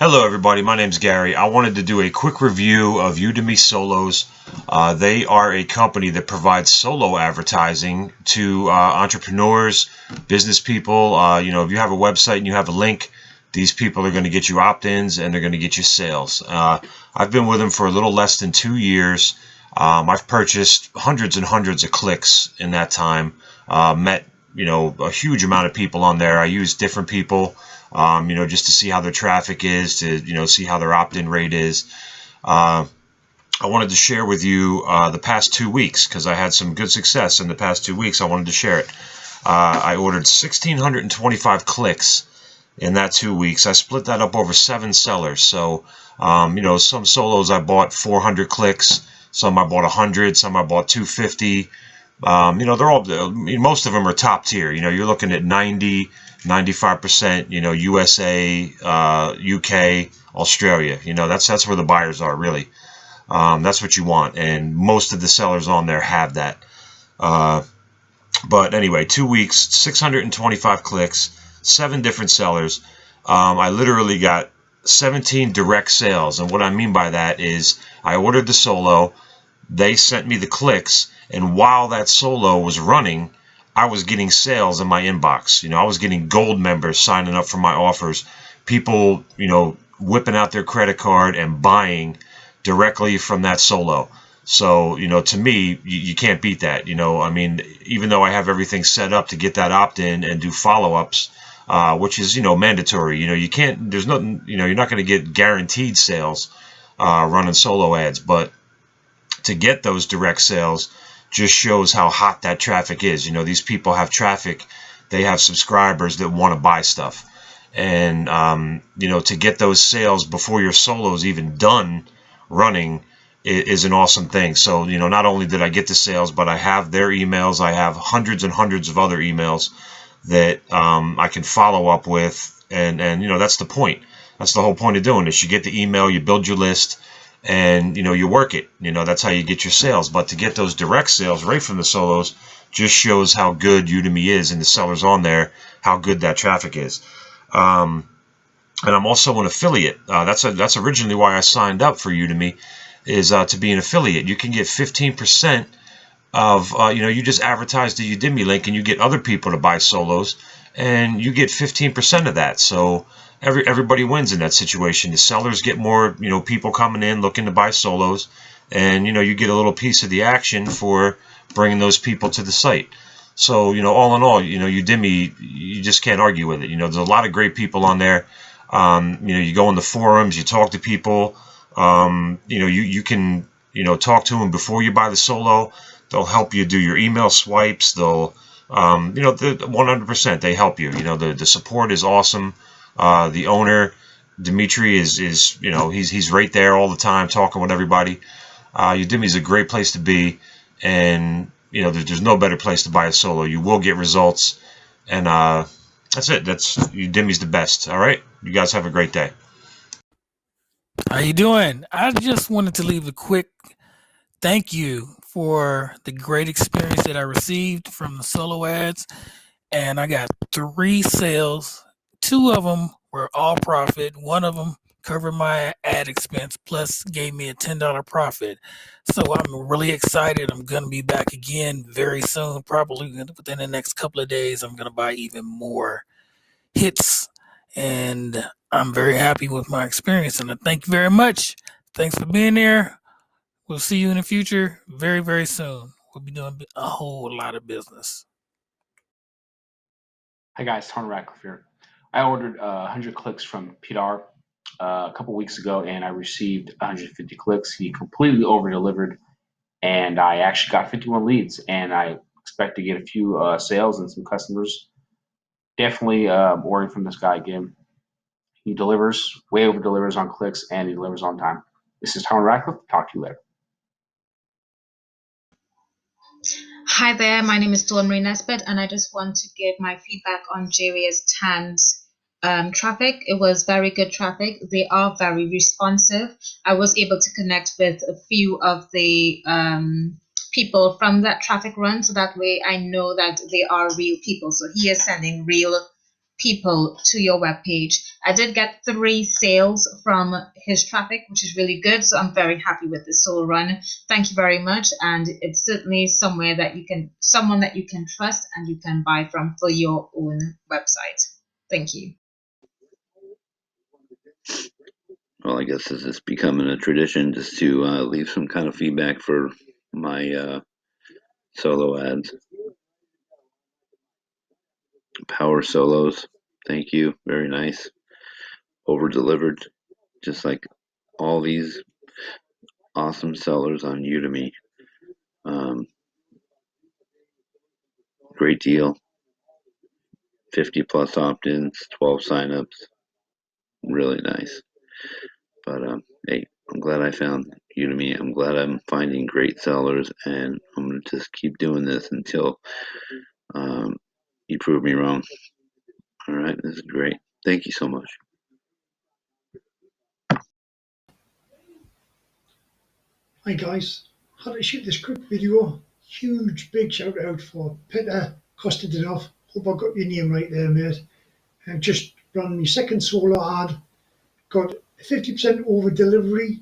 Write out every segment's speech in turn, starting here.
Hello, everybody. My name's Gary. I wanted to do a quick review of Udimi Solos. They are a company that provides solo advertising to entrepreneurs, business people. If you have a website and you have a link, these people are going to get you opt-ins and they're going to get you sales. I've been with them for a little less than 2 years. I've purchased hundreds and hundreds of clicks in that time. Met a huge amount of people on there. I use different people. Just to see how their traffic is, to see how their opt-in rate is. I wanted to share with you the past 2 weeks because I had some good success in the past 2 weeks. I wanted to share it. I ordered 1,625 clicks in that 2 weeks. I split that up over 7 sellers. So, some solos I bought 400 clicks, some I bought 100, some I bought 250. They're all, most of them are top tier. You're looking at 90, 95%, USA, UK, Australia. That's where the buyers are, really. That's what you want. And most of the sellers on there have that. But anyway, 2 weeks, 625 clicks, 7 different sellers. I literally got 17 direct sales. And what I mean by that is I ordered the solo. They sent me the clicks. And while that solo was running, I was getting sales in my inbox. I was getting gold members signing up for my offers, people, whipping out their credit card and buying directly from that solo. So, to me, you can't beat that. Even though I have everything set up to get that opt-in and do follow-ups, which is, mandatory. You can't, there's nothing, you're not going to get guaranteed sales running solo ads, but to get those direct sales just shows how hot that traffic is. These people have traffic, they have subscribers that want to buy stuff. And, to get those sales before your solo is even done running is an awesome thing. So, not only did I get the sales, but I have their emails. I have hundreds and hundreds of other emails that I can follow up with. And that's the point. That's the whole point of doing this. You get the email, you build your list, and you work it. That's how you get your sales. But to get those direct sales right from the solos just shows how good Udimi is and the sellers on there, how good that traffic is. And I'm also an affiliate. That's originally why I signed up for Udimi, is to be an affiliate. You can get 15% of you just advertise the Udimi link and you get other people to buy solos, and you get 15% of that. So everybody wins in that situation. The sellers get more, people coming in looking to buy solos, and you get a little piece of the action for bringing those people to the site. So all in all, Udimi, you just can't argue with it. There's a lot of great people on there. You go in the forums, you talk to people. You can talk to them before you buy the solo. They'll help you do your email swipes. They'll 100% they help you. The support is awesome. The owner, Dimitri, is he's right there all the time talking with everybody. Udemy is a great place to be, and there's no better place to buy a solo. You will get results, and that's it. Udemy's the best. All right, you guys have a great day. How you doing? I just wanted to leave a quick thank you for the great experience that I received from the solo ads, and I got 3 sales. 2 of them were all profit. One of them covered my ad expense plus gave me a $10 profit. So I'm really excited. I'm going to be back again very soon, probably within the next couple of days. I'm going to buy even more hits, and I'm very happy with my experience, and I thank you very much. Thanks for being there. We'll see you in the future very, very soon. We'll be doing a whole lot of business. Hi guys, Tony Ratcliffe here. I ordered 100 clicks from Pilar a couple weeks ago, and I received 150 clicks. He completely over-delivered, and I actually got 51 leads, and I expect to get a few sales and some customers. Definitely ordering from this guy again. He delivers, way over-delivers on clicks, and he delivers on time. This is Tony Ratcliffe. Talk to you later. Hi there, my name is Dawn Marie Nesbitt, and I just want to give my feedback on Jarius Tan's traffic. It was very good traffic. They are very responsive. I was able to connect with a few of the people from that traffic run, so that way I know that they are real people. So he is sending real people to your webpage. I did get 3 sales from his traffic, which is really good. So I'm very happy with this solo run. Thank you very much. And it's certainly someone that you can trust and you can buy from for your own website. Thank you. Well, I guess this is becoming a tradition just to leave some kind of feedback for my solo ads. Power solos. Thank you. Very nice. Over delivered, just like all these awesome sellers on Udemy. Great deal. 50 plus opt-ins, 12 signups. Really nice. But hey, I'm glad I found Udemy. I'm glad I'm finding great sellers, and I'm gonna just keep doing this until you prove me wrong. All right, this is great. Thank you so much. Hi guys, had to shoot this quick video. Huge big shout out for Peter Costed it off. Hope I got your name right there, mate. I've just run my second solo ad. Got 50% over delivery,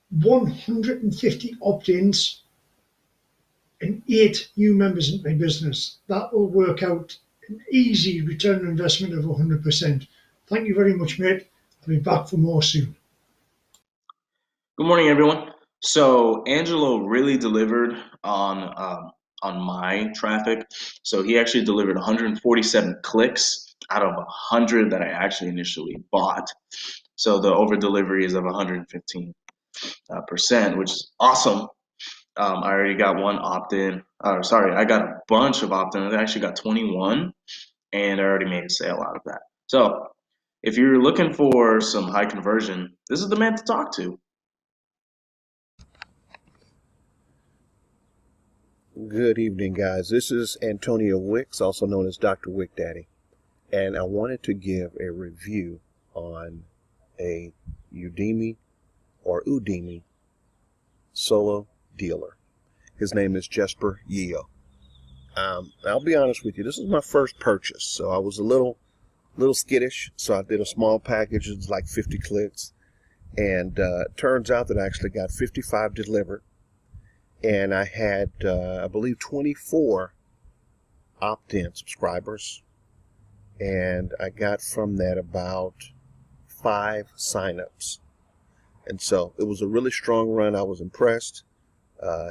150 opt-ins, and 8 new members in my business. That will work out an easy return on investment of 100%. Thank you very much, mate. I'll be back for more soon. Good morning, everyone. So Angelo really delivered on my traffic. So he actually delivered 147 clicks out of 100 that I actually initially bought. So the over delivery is of 115%, which is awesome. I already got one opt-in. I got a bunch of opt-ins. I actually got 21, and I already made a sale out of that. So if you're looking for some high conversion, this is the man to talk to. Good evening, guys. This is Antonio Wicks, also known as Dr. Wick Daddy, and I wanted to give a review on a Udimi solo dealer. His name is Jesper Yeo. I'll be honest with you, this is my first purchase, so I was a little skittish, so I did a small package. It's like 50 clicks, and it turns out that I actually got 55 delivered. And I had, I believe, 24 opt-in subscribers. And I got from that about 5 signups. And so it was a really strong run. I was impressed.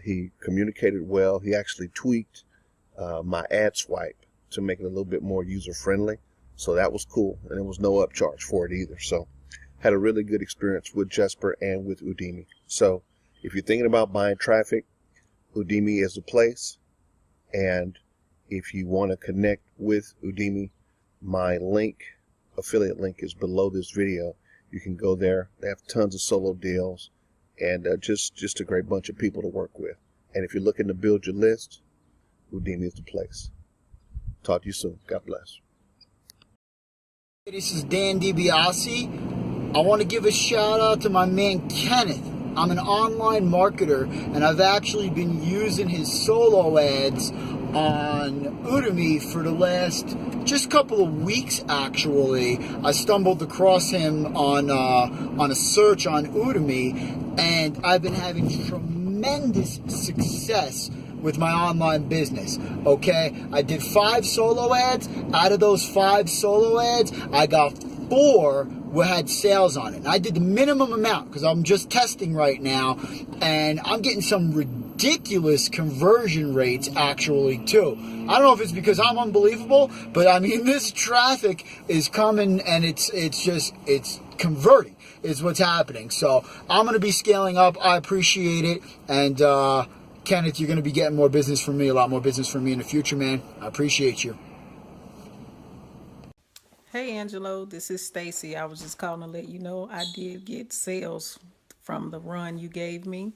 He communicated well. He actually tweaked my ad swipe to make it a little bit more user-friendly. So that was cool. And there was no upcharge for it either. So had a really good experience with Jesper and with Udimi. So if you're thinking about buying traffic, Udimi is the place, and if you want to connect with Udimi, my affiliate link is below this video. You can go there. They have tons of solo deals, and just a great bunch of people to work with. And if you're looking to build your list, Udimi is the place. Talk to you soon. God bless. This is Dan DiBiase. I want to give a shout out to my man Kenneth. I'm an online marketer, and I've actually been using his solo ads on Udemy for the last just couple of weeks, actually. I stumbled across him on a search on Udemy, and I've been having tremendous success with my online business, okay? I did 5 solo ads. Out of those 5 solo ads, I got 4 had sales on it. And I did the minimum amount because I'm just testing right now, and I'm getting some ridiculous conversion rates actually too. I don't know if it's because I'm unbelievable, but I mean this traffic is coming and it's converting is what's happening. So I'm going to be scaling up. I appreciate it, and Kenneth, you're going to be getting more business from me, a lot more business from me in the future, man. I appreciate you. Hey Angelo, this is Stacy. I was just calling to let you know I did get sales from the run you gave me.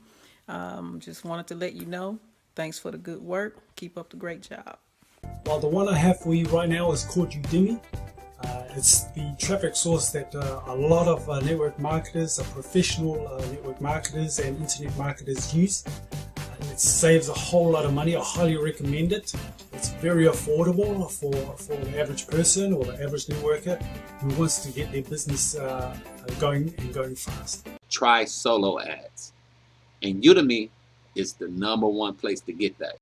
Just wanted to let you know. Thanks for the good work. Keep up the great job. Well, the one I have for you right now is called Udimi. It's the traffic source that a lot of network marketers, professional network marketers and internet marketers use. It saves a whole lot of money. I highly recommend it. It's very affordable for the average person or the average new worker who wants to get their business going and going fast. Try solo ads. And Udimi is the #1 place to get that.